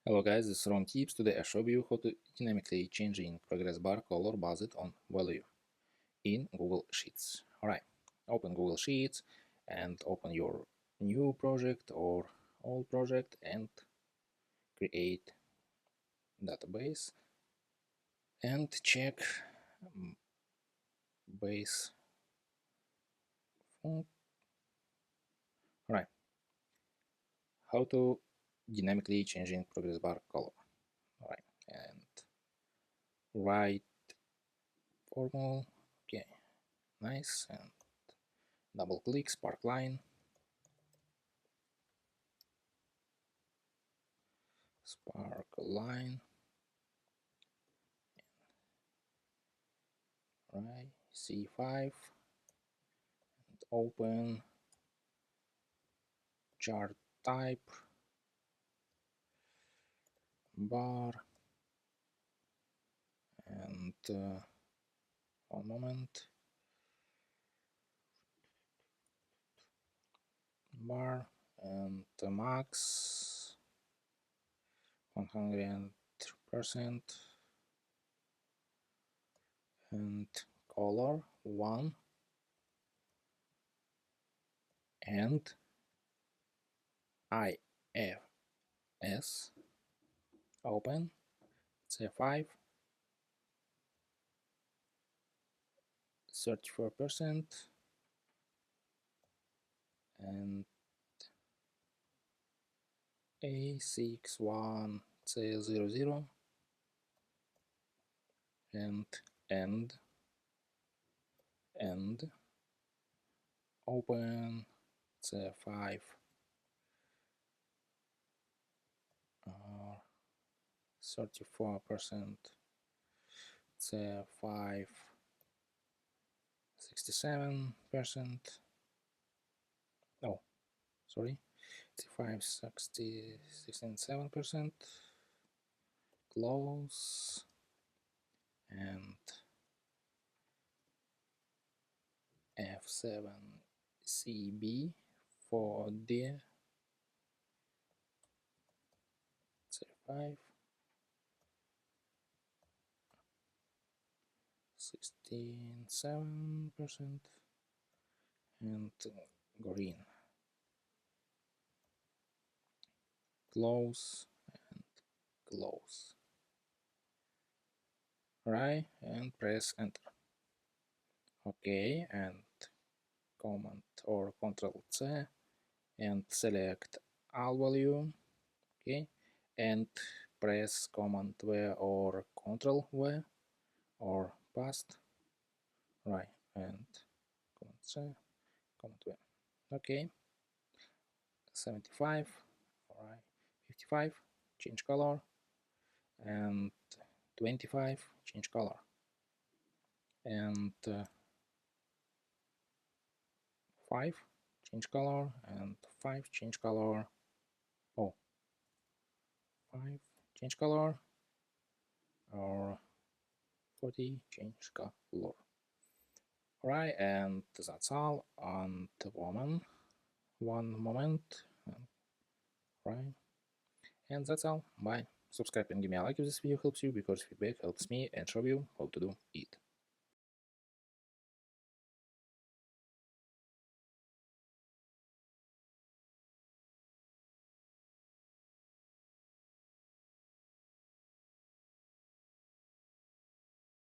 Hello guys, this is Ron Tips. Today I show you how to dynamically changing progress bar color based on value in Google Sheets. Alright, open Google Sheets and open your new project or old project and create database and check base font. Alright, how to dynamically changing progress bar color. Alright, and write formula. Okay, nice, and double click sparkline. Sparkline, right, C5, and open chart type bar, and one moment, bar, and max 100%, and color 1, and IFS, open, C5, 34%, and A61C00, and end open C5, 34%, C5 67%, oh sorry, C5 67%, close, and F7CB for the C5 67%, and green, close, and close. Right, and press enter. Okay, and command or control C and select all value. Okay, and press command V or control V or past. Right, and command C, command V. Okay, 75. Alright, 55, change color, and 25, change color, and 5, change color, and 5, change color, oh, 5, change color, or 40, change color. Alright, and that's all. And one moment, right, and that's all. Bye. Subscribe and give me a like if this video helps you, because feedback helps me and show you how to do it.